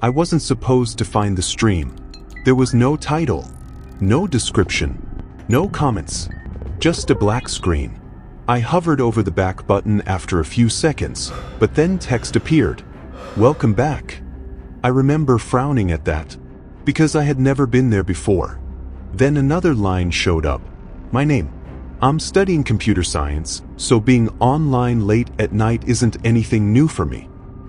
I wasn't supposed to find the stream. There was no title, no description, no comments, just a black screen. I hovered over the back button after a few seconds, but then text appeared. Welcome back. I remember frowning at that, because I had never been there before. Then another line showed up. My name. I'm studying computer science, so being online late at night isn't anything new for me.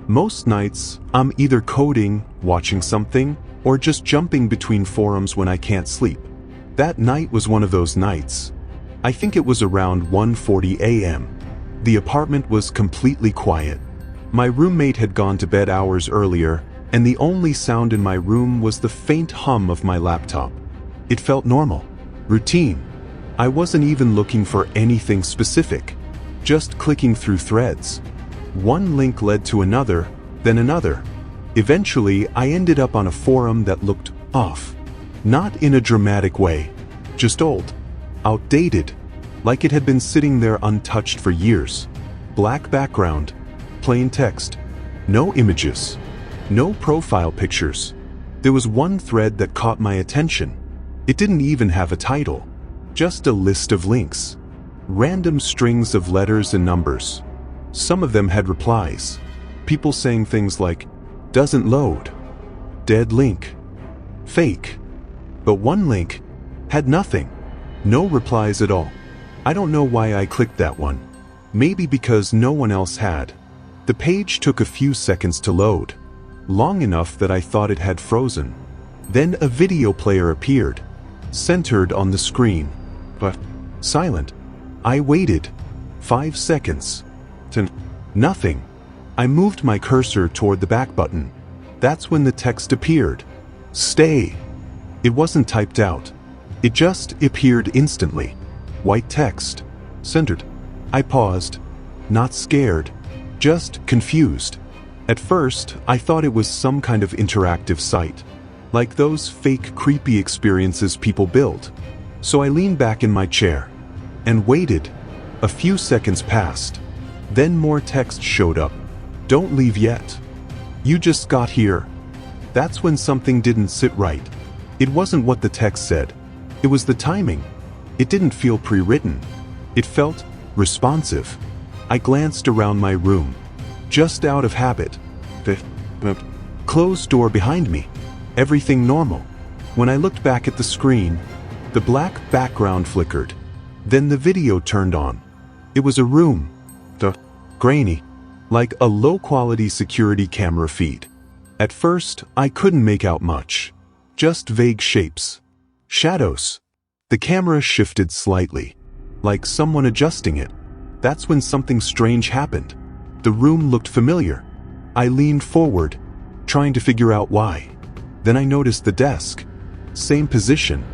Most nights, I'm either coding, watching something, or just jumping between forums when I can't sleep. That night was one of those nights. I think it was around 1:40 a.m. The apartment was completely quiet. My roommate had gone to bed hours earlier, and the only sound in my room was the faint hum of my laptop. It felt normal, routine. I wasn't even looking for anything specific, just clicking through threads. One link led to another, then another. Eventually, I ended up on a forum that looked off. Not in a dramatic way, just old, outdated, like it had been sitting there untouched for years. Black background, plain text, no images, no profile pictures. There was one thread that caught my attention. It didn't even have a title, just a list of links. Random strings of letters and numbers. Some of them had replies. People saying things like, doesn't load, dead link, fake. But one link had nothing, no replies at all. I don't know why I clicked that one. Maybe because no one else had. The page took a few seconds to load, long enough that I thought it had frozen. Then a video player appeared, centered on the screen, but silent. I waited 5 seconds. To nothing. I moved my cursor toward the back button. That's when the text appeared. Stay. It wasn't typed out. It just appeared instantly. White text. Centered. I paused. Not scared. Just confused. At first, I thought it was some kind of interactive site, like those fake creepy experiences people build. So I leaned back in my chair and waited. A few seconds passed. Then more text showed up. Don't leave yet. You just got here. That's when something didn't sit right. It wasn't what the text said. It was the timing. It didn't feel pre-written. It felt responsive. I glanced around my room, just out of habit. The closed door behind me. Everything normal. When I looked back at the screen, the black background flickered. Then the video turned on. It was a room. Grainy, like a low-quality security camera feed. At first, I couldn't make out much. Just vague shapes. Shadows. The camera shifted slightly, like someone adjusting it. That's when something strange happened. The room looked familiar. I leaned forward, trying to figure out why. Then I noticed the desk. Same position,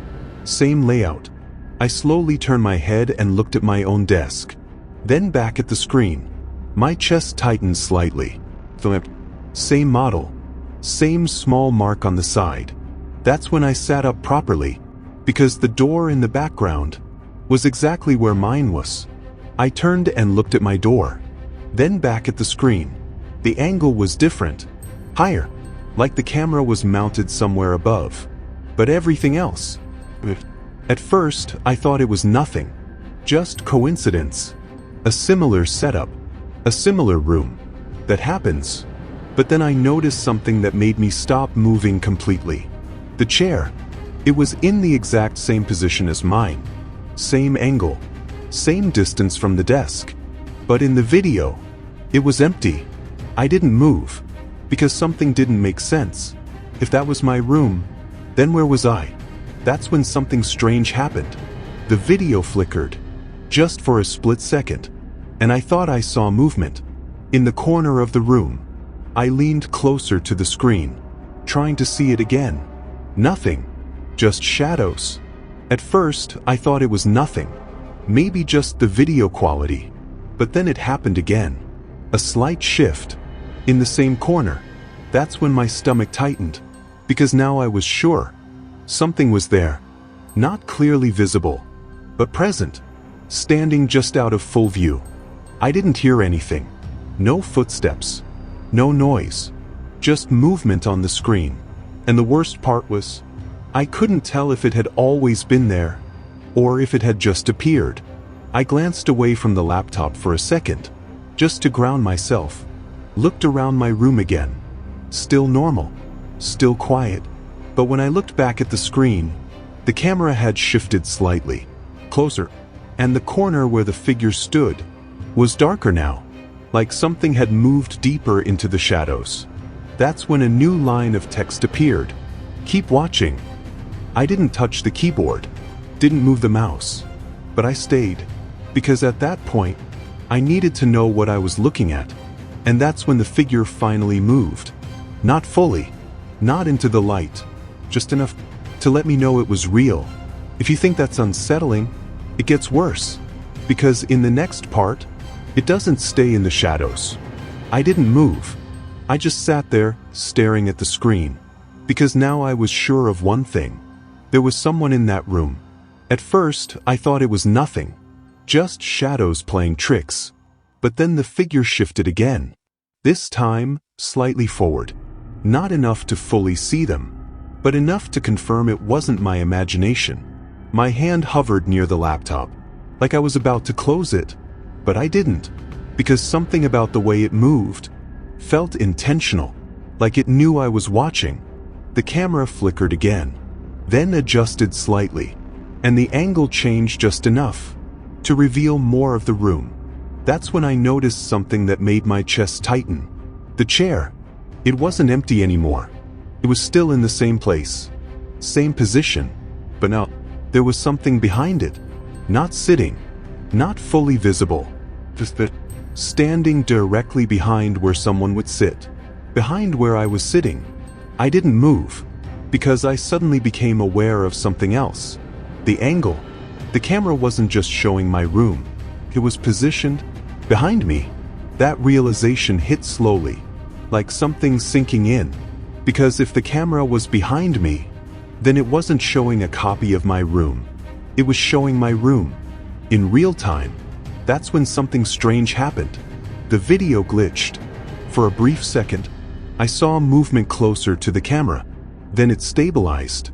same layout. I slowly turned my head and looked at my own desk. Then back at the screen. My chest tightened slightly. Same model. Same small mark on the side. That's when I sat up properly, because the door in the background was exactly where mine was. I turned and looked at my door. Then back at the screen. The angle was different. Higher. Like the camera was mounted somewhere above. But everything else. At first, I thought it was nothing. Just coincidence. A similar setup. A similar room. That happens. But then I noticed something that made me stop moving completely. The chair. It was in the exact same position as mine. Same angle. Same distance from the desk. But in the video, it was empty. I didn't move, because something didn't make sense. If that was my room, then where was I? That's when something strange happened. The video flickered, just for a split second, and I thought I saw movement. In the corner of the room, I leaned closer to the screen, trying to see it again. Nothing, just shadows. At first, I thought it was nothing, maybe just the video quality. But then it happened again. A slight shift. In the same corner. That's when my stomach tightened, because now I was sure. Something was there. Not clearly visible, but present. Standing just out of full view. I didn't hear anything. No footsteps. No noise. just movement on the screen. And the worst part was, I couldn't tell if it had always been there, or if it had just appeared. I glanced away from the laptop for a second, just to ground myself, looked around my room again. Still normal, still quiet. But when I looked back at the screen, the camera had shifted slightly, closer, and the corner where the figure stood was darker now, like something had moved deeper into the shadows. That's when a new line of text appeared. Keep watching. I didn't touch the keyboard, didn't move the mouse, but I stayed, because at that point, I needed to know what I was looking at. And that's when the figure finally moved. Not fully, not into the light, just enough to let me know it was real. If you think that's unsettling, it gets worse, because in the next part, it doesn't stay in the shadows. I didn't move. I just sat there, staring at the screen, because now I was sure of one thing. There was someone in that room. At first, I thought it was nothing, just shadows playing tricks. But then the figure shifted again. This time, slightly forward. Not enough to fully see them, but enough to confirm it wasn't my imagination. My hand hovered near the laptop, like I was about to close it, but I didn't, because something about the way it moved felt intentional, like it knew I was watching. The camera flickered again, then adjusted slightly, and the angle changed just enough to reveal more of the room. That's when I noticed something that made my chest tighten. The chair. It wasn't empty anymore. It was still in the same place, same position, but now there was something behind it. Not sitting, not fully visible, just standing directly behind where someone would sit. Behind where I was sitting. I didn't move, because I suddenly became aware of something else. The angle. The camera wasn't just showing my room. It was positioned behind me. That realization hit slowly, like something sinking in. Because if the camera was behind me, then it wasn't showing a copy of my room. It was showing my room in real time. That's when something strange happened. The video glitched. For a brief second, I saw movement closer to the camera. Then it stabilized,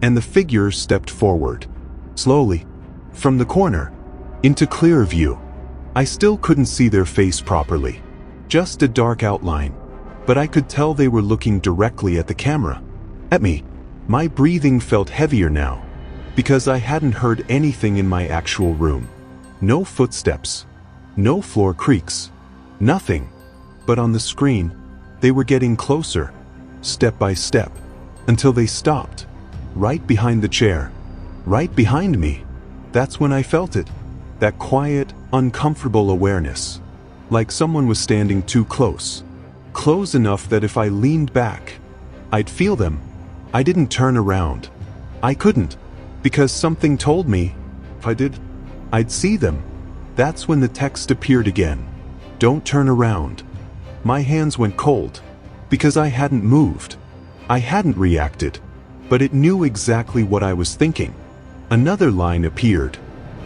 and the figure stepped forward, slowly, from the corner, into clear view. I still couldn't see their face properly, just a dark outline, but I could tell they were looking directly at the camera, at me. My breathing felt heavier now, because I hadn't heard anything in my actual room. No footsteps, no floor creaks, nothing. But on the screen, they were getting closer, step by step, until they stopped, right behind the chair, right behind me. That's when I felt it, that quiet, uncomfortable awareness, like someone was standing too close, close enough that if I leaned back, I'd feel them. I didn't turn around. I couldn't, because something told me, if I did, I'd see them. That's when the text appeared again. Don't turn around. My hands went cold, because I hadn't moved. I hadn't reacted, but it knew exactly what I was thinking. Another line appeared.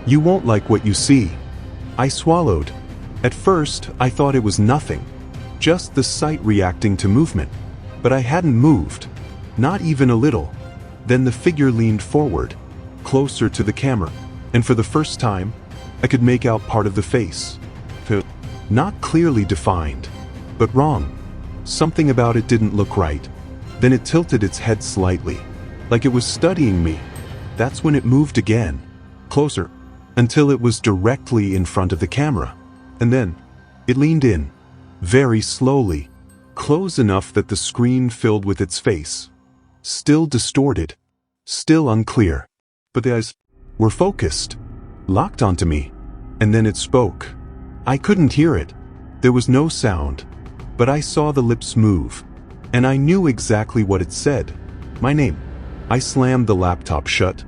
You won't like what you see. I swallowed. At first, I thought it was nothing, just the sight reacting to movement. But I hadn't moved, not even a little. Then the figure leaned forward, closer to the camera, and for the first time, I could make out part of the face. Not clearly defined, but wrong. Something about it didn't look right. Then it tilted its head slightly, like it was studying me. That's when it moved again, closer, until it was directly in front of the camera. And then, it leaned in, very slowly, close enough that the screen filled with its face. Still distorted, still unclear, but the eyes were focused, locked onto me. And then it spoke. I couldn't hear it. There was no sound, but I saw the lips move, and I knew exactly what it said. My name. I slammed the laptop shut.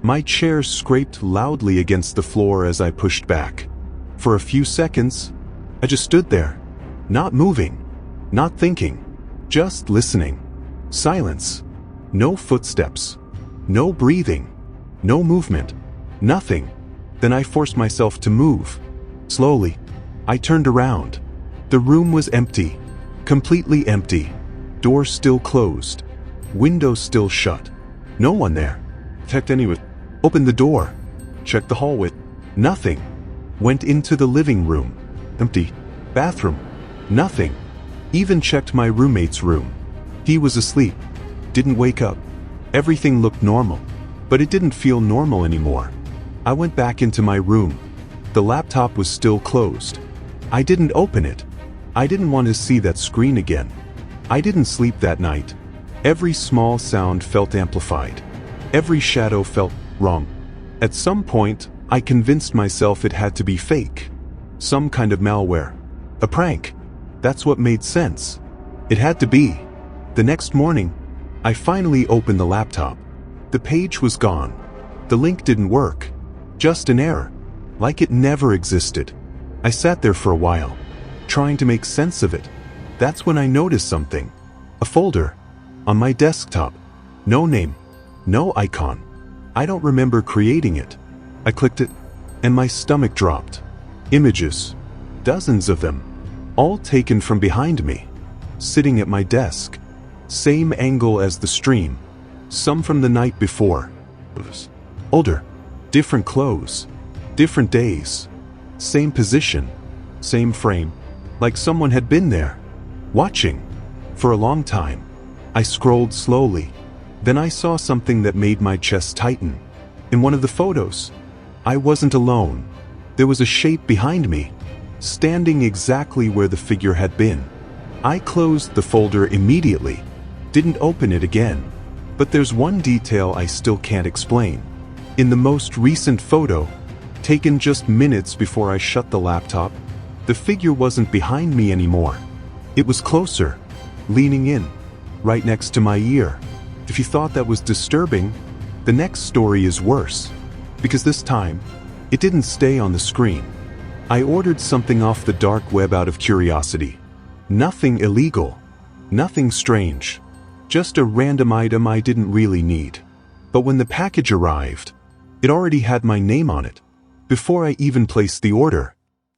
My chair scraped loudly against the floor as I pushed back. For a few seconds, I just stood there, not moving, not thinking, just listening. Silence. No footsteps. No breathing. No movement. Nothing. Then I forced myself to move. Slowly, I turned around. The room was empty, Completely empty. Door still closed. Window still shut. No one there. Checked anyway. Opened the door. Checked the hallway. Nothing. Went into the living room. Empty. Bathroom. Nothing. Even checked my roommate's room. He was asleep. Didn't wake up. Everything looked normal, but it didn't feel normal anymore. I went back into my room. The laptop was still closed. I didn't open it. I didn't want to see that screen again. I didn't sleep that night. Every small sound felt amplified. Every shadow felt wrong. At some point, I convinced myself it had to be fake. Some kind of malware. A prank. That's what made sense. It had to be. The next morning, I finally opened the laptop. The page was gone. The link didn't work. Just an error. Like it never existed. I sat there for a while, trying to make sense of it. That's when I noticed something. A folder. On my desktop. No name. No icon. I don't remember creating it. I clicked it, and my stomach dropped. Images. Dozens of them. All taken from behind me. Sitting at my desk. Same angle as the stream. Some from the night before. Older. Different clothes. Different days. Same position. Same frame. Like someone had been there. Watching. For a long time. I scrolled slowly. Then I saw something that made my chest tighten. In one of the photos, I wasn't alone. There was a shape behind me, standing exactly where the figure had been. I closed the folder immediately. Didn't open it again. But there's one detail I still can't explain. In the most recent photo, taken just minutes before I shut the laptop, the figure wasn't behind me anymore. It was closer, leaning in, right next to my ear. If you thought that was disturbing, the next story is worse. Because this time, it didn't stay on the screen. I ordered something off the dark web out of curiosity. Nothing illegal. Nothing strange. Just a random item I didn't really need. But when the package arrived, it already had my name on it. Before I even placed the order,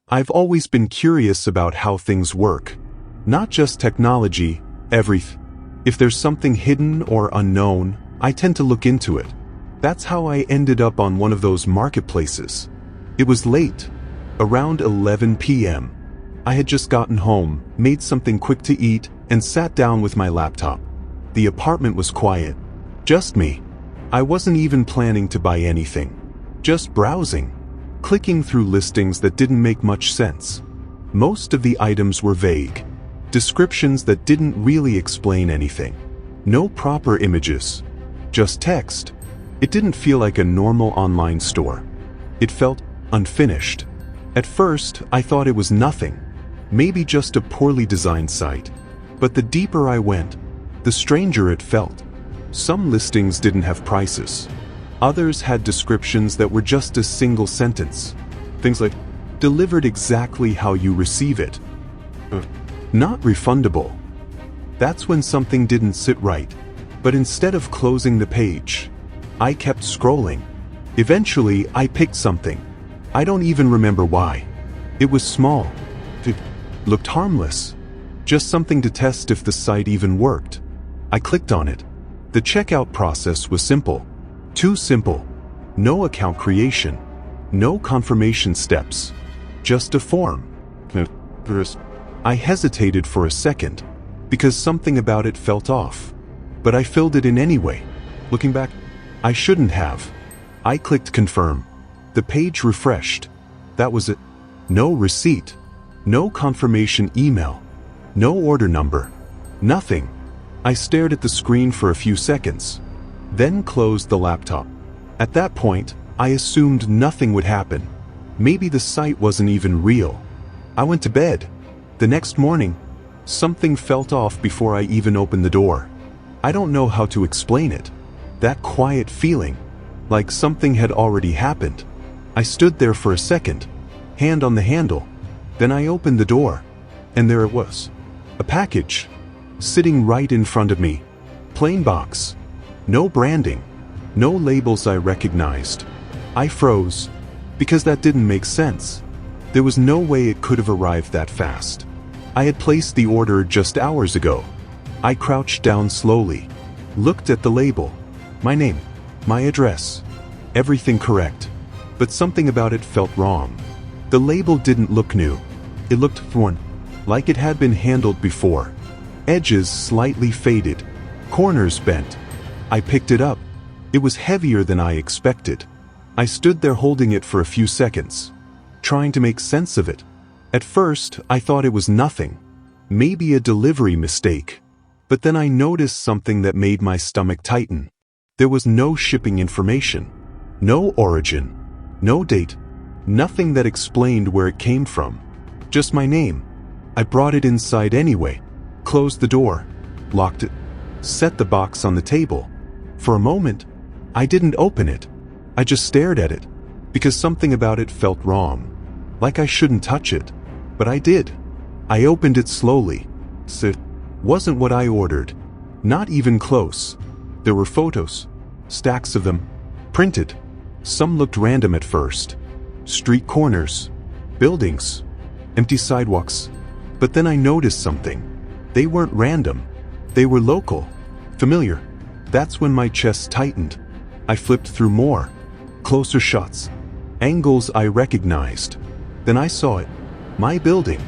I've always been curious about how things work. Not just technology, everything. If there's something hidden or unknown, I tend to look into it. That's how I ended up on one of those marketplaces. It was late, around 11 p.m. I had just gotten home, made something quick to eat, and sat down with my laptop. The apartment was quiet. Just me. I wasn't even planning to buy anything. Just browsing. Clicking through listings that didn't make much sense. Most of the items were vague. Descriptions that didn't really explain anything. No proper images. Just text. It didn't feel like a normal online store. It felt unfinished. At first, I thought it was nothing. Maybe just a poorly designed site. But the deeper I went, the stranger it felt. Some listings didn't have prices. Others had descriptions that were just a single sentence. Things like, delivered exactly how you receive it. Not refundable. That's when something didn't sit right. But instead of closing the page, I kept scrolling. Eventually, I picked something. I don't even remember why. It was small. It looked harmless. Just something to test if the site even worked. I clicked on it. The checkout process was simple. Too simple. No account creation. No confirmation steps. Just a form. I hesitated for a second, because something about it felt off. But I filled it in anyway. Looking back, I shouldn't have. I clicked confirm. The page refreshed. That was it. No receipt. No confirmation email. No order number. Nothing. I stared at the screen for a few seconds, then closed the laptop. At that point, I assumed nothing would happen. Maybe the site wasn't even real. I went to bed. The next morning, something felt off before I even opened the door. I don't know how to explain it. That quiet feeling, like something had already happened. I stood there for a second, hand on the handle. Then I opened the door, and there it was. A package, sitting right in front of me. Plain box. No branding. No labels I recognized. I froze, because that didn't make sense. There was no way it could have arrived that fast. I had placed the order just hours ago. I crouched down slowly, looked at the label. My name, my address, everything correct. But something about it felt wrong. The label didn't look new. It looked worn, like it had been handled before. Edges slightly faded, corners bent. I picked it up. It was heavier than I expected. I stood there holding it for a few seconds, trying to make sense of it. At first, I thought it was nothing, maybe a delivery mistake. But then I noticed something that made my stomach tighten. There was no shipping information, no origin, no date, nothing that explained where it came from. Just my name. I brought it inside anyway, closed the door, locked it, set the box on the table. For a moment, I didn't open it. I just stared at it, because something about it felt wrong. Like I shouldn't touch it. But I did. I opened it slowly. It wasn't what I ordered. Not even close. There were photos, stacks of them, printed. Some looked random at first. Street corners, buildings, empty sidewalks. But then I noticed something. They weren't random. They were local, familiar. That's when my chest tightened. I flipped through more, closer shots, angles I recognized. Then I saw it. My building,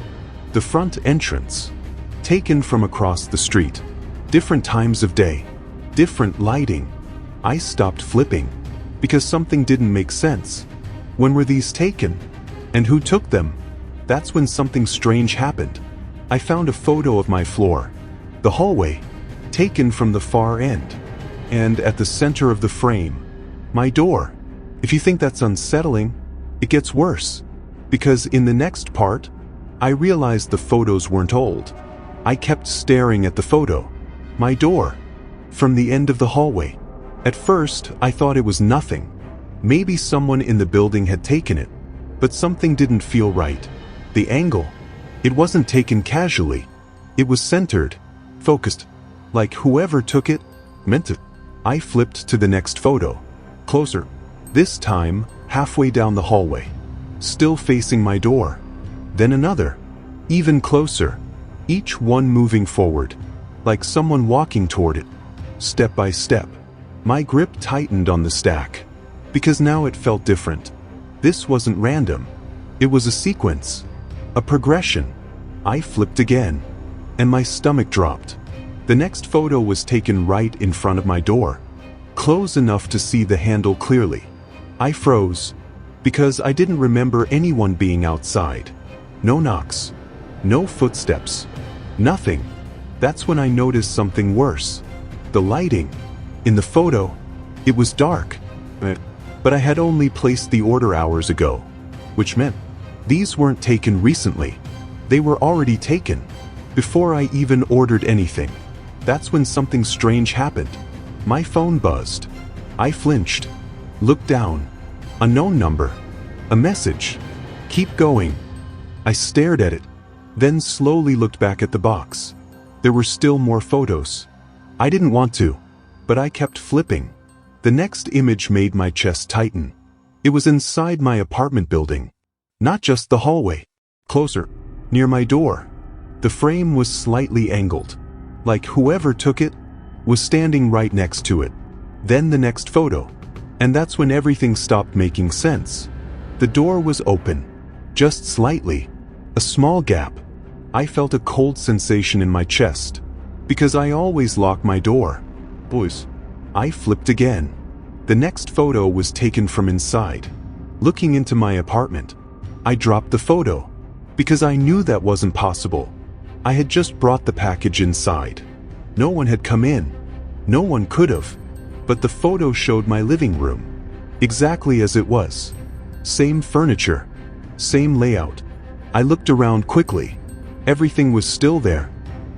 the front entrance, taken from across the street. Different times of day, different lighting. I stopped flipping, because something didn't make sense. When were these taken? And who took them? That's when something strange happened. I found a photo of my floor, the hallway, taken from the far end. And at the center of the frame, my door. If you think that's unsettling, it gets worse. Because in the next part, I realized the photos weren't old. I kept staring at the photo. My door. From the end of the hallway. At first, I thought it was nothing. Maybe someone in the building had taken it. But something didn't feel right. The angle. It wasn't taken casually. It was centered, focused. Like whoever took it, meant it. I flipped to the next photo. Closer. This time, halfway down the hallway. Still facing my door. Then another. Even closer. Each one moving forward. Like someone walking toward it. Step by step. My grip tightened on the stack. Because now it felt different. This wasn't random. It was a sequence. A progression. I flipped again. And my stomach dropped. The next photo was taken right in front of my door. Close enough to see the handle clearly. I froze. Because I didn't remember anyone being outside. No knocks. No footsteps. Nothing. That's when I noticed something worse. The lighting. In the photo, it was dark. But I had only placed the order hours ago. Which meant, these weren't taken recently. They were already taken. Before I even ordered anything. That's when something strange happened. My phone buzzed. I flinched. Looked down. Unknown number. A message. Keep going. I stared at it. Then slowly looked back at the box. There were still more photos. I didn't want to. But I kept flipping. The next image made my chest tighten. It was inside my apartment building. Not just the hallway. Closer. Near my door. The frame was slightly angled. Like whoever took it was standing right next to it. Then the next photo. And that's when everything stopped making sense. The door was open. Just slightly. A small gap. I felt a cold sensation in my chest. Because I always lock my door. Boys. I flipped again. The next photo was taken from inside. Looking into my apartment. I dropped the photo. Because I knew that wasn't possible. I had just brought the package inside. No one had come in. No one could have. But the photo showed my living room. Exactly as it was. Same furniture. Same layout. I looked around quickly. Everything was still there.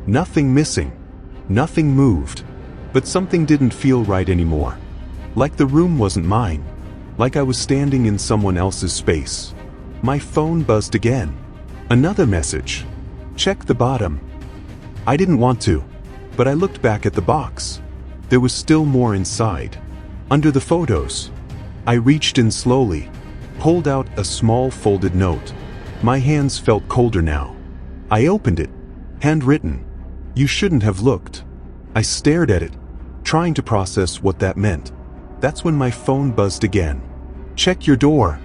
Nothing missing. Nothing moved. But something didn't feel right anymore. Like the room wasn't mine. Like I was standing in someone else's space. My phone buzzed again. Another message. Check the bottom. I didn't want to. But I looked back at the box. There was still more inside. Under the photos. I reached in slowly. Pulled out a small folded note. My hands felt colder now. I opened it. Handwritten. You shouldn't have looked. I stared at it, trying to process what that meant. That's when my phone buzzed again. Check your door.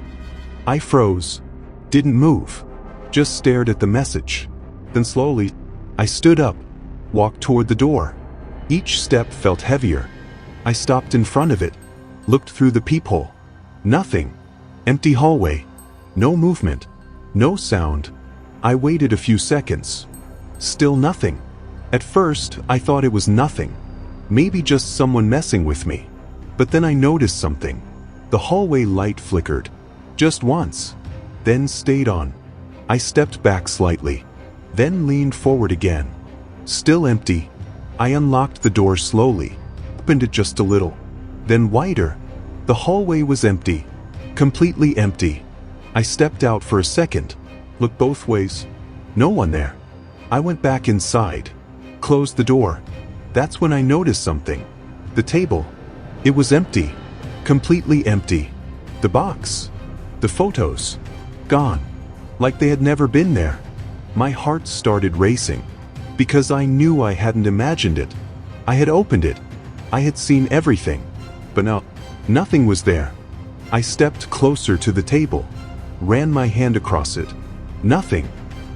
I froze. Didn't move. Just stared at the message. Then slowly, I stood up, walked toward the door. Each step felt heavier. I stopped in front of it, looked through the peephole. Nothing. Empty hallway. No movement. No sound. I waited a few seconds. Still nothing. At first, I thought it was nothing. Maybe just someone messing with me. But then I noticed something. The hallway light flickered. Just once. Then stayed on. I stepped back slightly. Then leaned forward again. Still empty. I unlocked the door slowly. Opened it just a little. Then wider. The hallway was empty. Completely empty. I stepped out for a second. Looked both ways. No one there. I went back inside. Closed the door. That's when I noticed something. The table. It was empty. Completely empty. The box. The photos. Gone. Like they had never been there. My heart started racing. Because I knew I hadn't imagined it. I had opened it. I had seen everything. But now, nothing was there. I stepped closer to the table. Ran my hand across it. Nothing.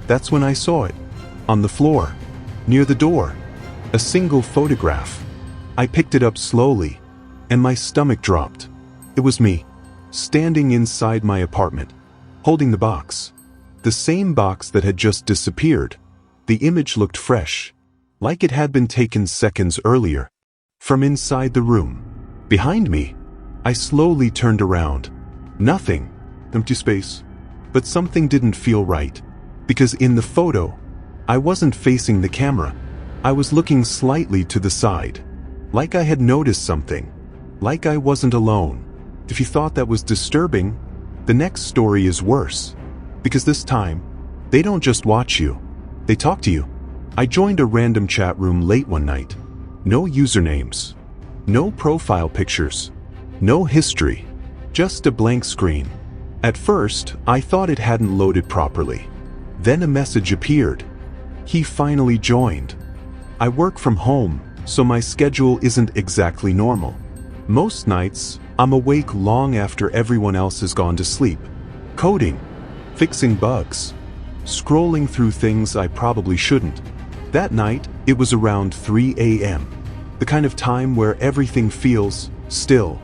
That's when I saw it. On the floor. Near the door. A single photograph. I picked it up slowly. And my stomach dropped. It was me. Standing inside my apartment. Holding the box. The same box that had just disappeared. The image looked fresh. Like it had been taken seconds earlier. From inside the room. Behind me. I slowly turned around. Nothing. Empty space. But something didn't feel right. Because in the photo, I wasn't facing the camera. I was looking slightly to the side. Like I had noticed something. Like I wasn't alone. If you thought that was disturbing, the next story is worse. Because this time, they don't just watch you. They talk to you. I joined a random chat room late one night. No usernames. No profile pictures. No history. Just a blank screen. At first, I thought it hadn't loaded properly. Then a message appeared. He finally joined. I work from home, so my schedule isn't exactly normal. Most nights, I'm awake long after everyone else has gone to sleep. Coding. Fixing bugs. Scrolling through things I probably shouldn't. That night, it was around 3 a.m. The kind of time where everything feels still.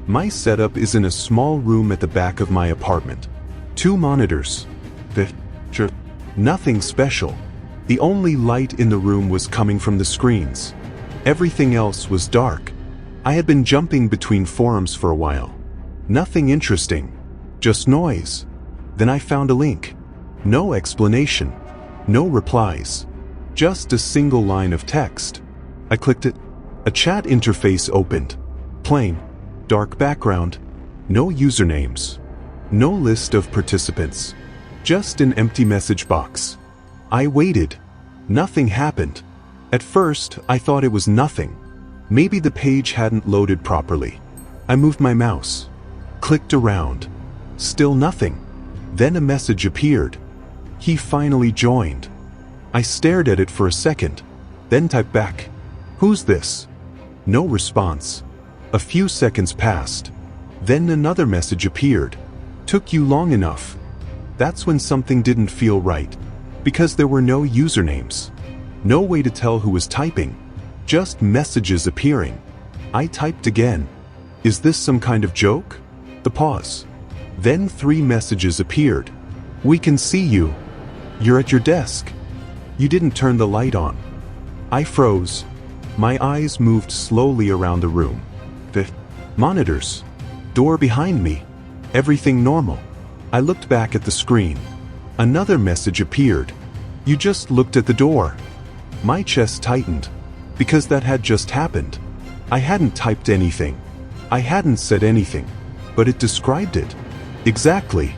My setup is in a small room at the back of my apartment. 2 monitors. Nothing special. The only light in the room was coming from the screens. Everything else was dark. I had been jumping between forums for a while. Nothing interesting. Just noise. Then I found a link. No explanation. No replies. Just a single line of text. I clicked it. A chat interface opened. Plain. Dark background. No usernames. No list of participants. Just an empty message box. I waited. Nothing happened. At first, I thought it was nothing. Maybe the page hadn't loaded properly. I moved my mouse. Clicked around. Still nothing. Then a message appeared. He finally joined. I stared at it for a second. Then typed back. Who's this? No response. A few seconds passed. Then another message appeared. Took you long enough. That's when something didn't feel right. Because there were no usernames. No way to tell who was typing. Just messages appearing. I typed again. Is this some kind of joke? The pause. Then 3 messages appeared. We can see you. You're at your desk. You didn't turn the light on. I froze. My eyes moved slowly around the room. The monitors. Door behind me. Everything normal. I looked back at the screen. Another message appeared. You just looked at the door. My chest tightened. Because that had just happened. I hadn't typed anything. I hadn't said anything. But it described it. Exactly.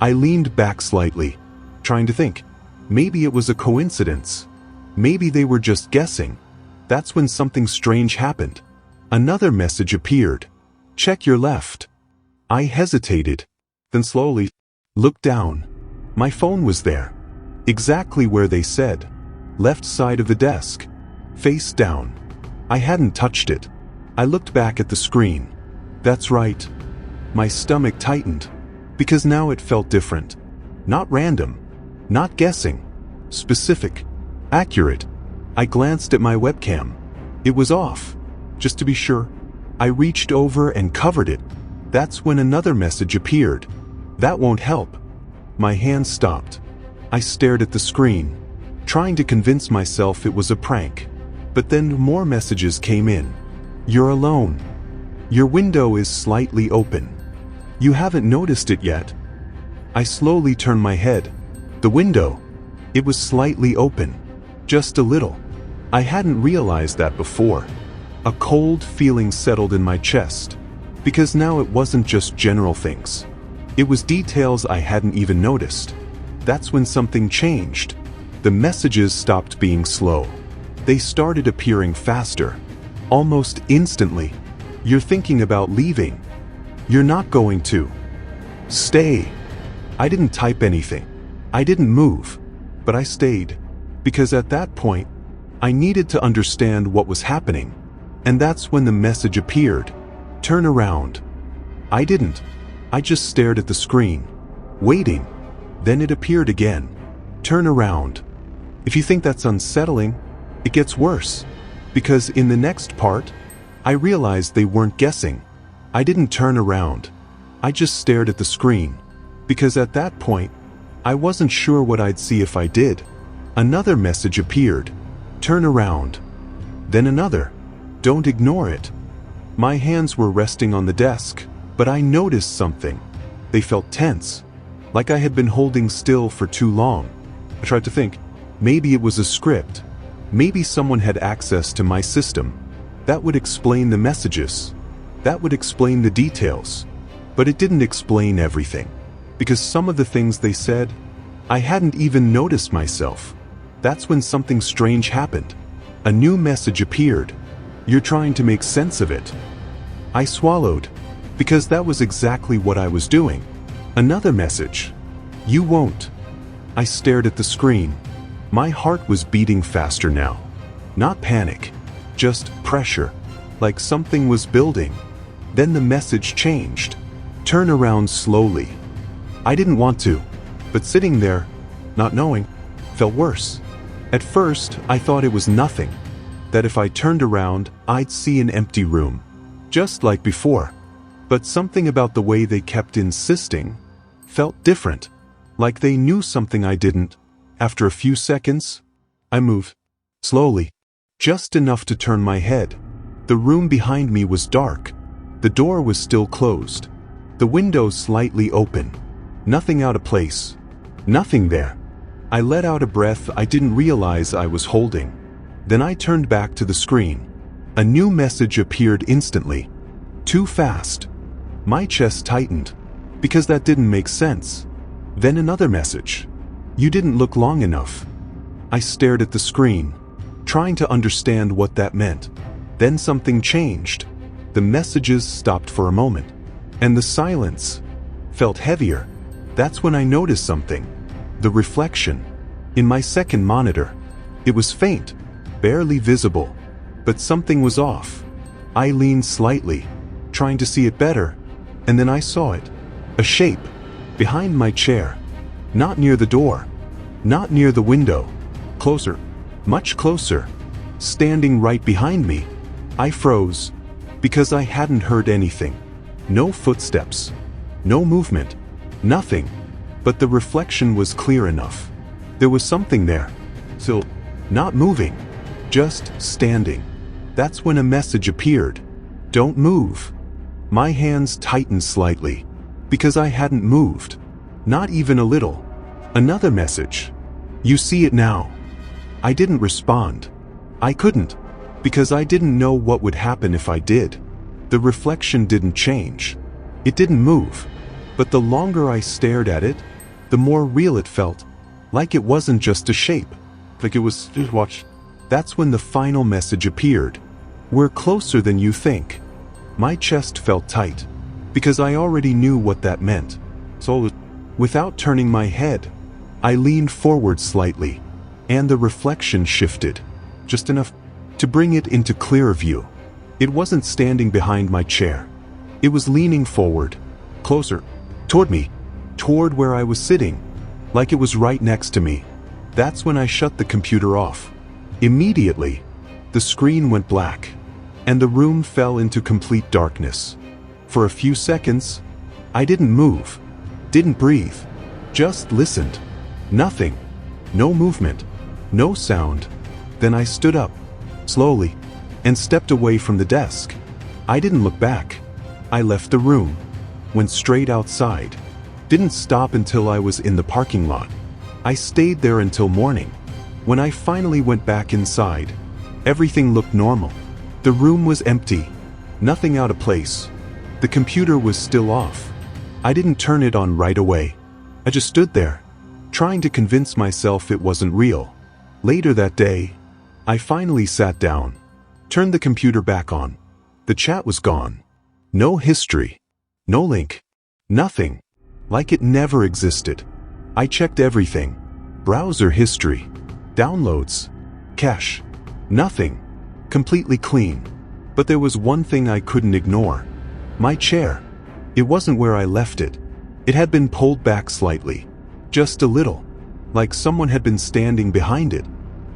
I leaned back slightly, trying to think. Maybe it was a coincidence. Maybe they were just guessing. That's when something strange happened. Another message appeared. Check your left. I hesitated, then slowly looked down. My phone was there. Exactly where they said. left side of the desk, face down. I hadn't touched it. I looked back at the screen. That's right. My stomach tightened, because now it felt different. Not random, not guessing, specific, accurate. I glanced at my webcam. It was off. Just to be sure, I reached over and covered it. That's when another message appeared. That won't help. My hand stopped. I stared at the screen, trying to convince myself it was a prank. But then more messages came in. You're alone. Your window is slightly open. You haven't noticed it yet. I slowly turned my head. The window. It was slightly open. Just a little. I hadn't realized that before. A cold feeling settled in my chest, because now it wasn't just general things. It was details I hadn't even noticed. That's when something changed. The messages stopped being slow. They started appearing faster. Almost instantly. You're thinking about leaving. You're not going to. Stay. I didn't type anything. I didn't move. But I stayed. Because at that point, I needed to understand what was happening. And that's when the message appeared. Turn around. I didn't. I just stared at the screen, waiting. Then it appeared again. Turn around. If you think that's unsettling, it gets worse. Because in the next part, I realized they weren't guessing. I didn't turn around. I just stared at the screen. Because at that point, I wasn't sure what I'd see if I did. Another message appeared. Turn around. Then another. Don't ignore it. My hands were resting on the desk, but I noticed something. They felt tense, like I had been holding still for too long. I tried to think, maybe it was a script. Maybe someone had access to my system. That would explain the messages. That would explain the details. But it didn't explain everything. Because some of the things they said, I hadn't even noticed myself. That's when something strange happened. A new message appeared. You're trying to make sense of it. I swallowed, because that was exactly what I was doing. Another message. You won't. I stared at the screen. My heart was beating faster now. Not panic, just pressure, like something was building. Then the message changed. Turn around slowly. I didn't want to, but sitting there, not knowing, felt worse. At first, I thought it was nothing. That if I turned around, I'd see an empty room. Just like before. But something about the way they kept insisting felt different. Like they knew something I didn't. After a few seconds, I moved. Slowly. Just enough to turn my head. The room behind me was dark. The door was still closed. The window slightly open. Nothing out of place. Nothing there. I let out a breath I didn't realize I was holding. Then I turned back to the screen. A new message appeared instantly. Too fast. My chest tightened. Because that didn't make sense. Then another message. You didn't look long enough. I stared at the screen, trying to understand what that meant. Then something changed. The messages stopped for a moment. And the silence felt heavier. That's when I noticed something. The reflection. In my second monitor. It was faint, barely visible. But something was off. I leaned slightly, trying to see it better. And then I saw it. A shape. Behind my chair. Not near the door. Not near the window. Closer. Much closer. Standing right behind me. I froze. Because I hadn't heard anything. No footsteps. No movement. Nothing. But the reflection was clear enough. There was something there. Still, not moving. Just standing. That's when a message appeared. Don't move. My hands tightened slightly. Because I hadn't moved. Not even a little. Another message. You see it now. I didn't respond. I couldn't. Because I didn't know what would happen if I did. The reflection didn't change. It didn't move. But the longer I stared at it, the more real it felt. Like it wasn't just a shape. Like it was, just watch. That's when the final message appeared. We're closer than you think. My chest felt tight. Because I already knew what that meant. So, without turning my head, I leaned forward slightly. and the reflection shifted, just enough to bring it into clearer view. It wasn't standing behind my chair. It was leaning forward, closer, toward me, toward where I was sitting, like it was right next to me. That's when I shut the computer off. Immediately, the screen went black, and the room fell into complete darkness. For a few seconds, I didn't move, didn't breathe, just listened. Nothing. No movement. No sound. Then I stood up, slowly, and stepped away from the desk. I didn't look back. I left the room, went straight outside, didn't stop until I was in the parking lot. I stayed there until morning. When I finally went back inside, everything looked normal. The room was empty, nothing out of place. The computer was still off. I didn't turn it on right away. I just stood there, trying to convince myself it wasn't real. Later that day, I finally sat down, turned the computer back on. The chat was gone. No history, no link, nothing, like it never existed. I checked everything: browser history, downloads, cache, nothing, completely clean. But there was one thing I couldn't ignore: my chair. It wasn't where I left it. It had been pulled back slightly, just a little, like someone had been standing behind it,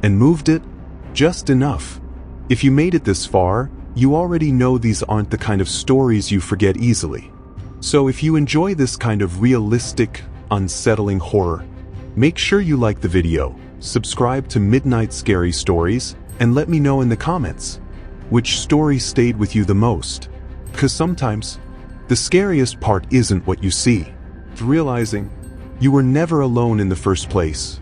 and moved it just enough. If you made it this far, you already know these aren't the kind of stories you forget easily. So if you enjoy this kind of realistic, unsettling horror, make sure you like the video, subscribe to Midnight Scary Stories, and let me know in the comments which story stayed with you the most. 'Cause sometimes, the scariest part isn't what you see. It's realizing you were never alone in the first place.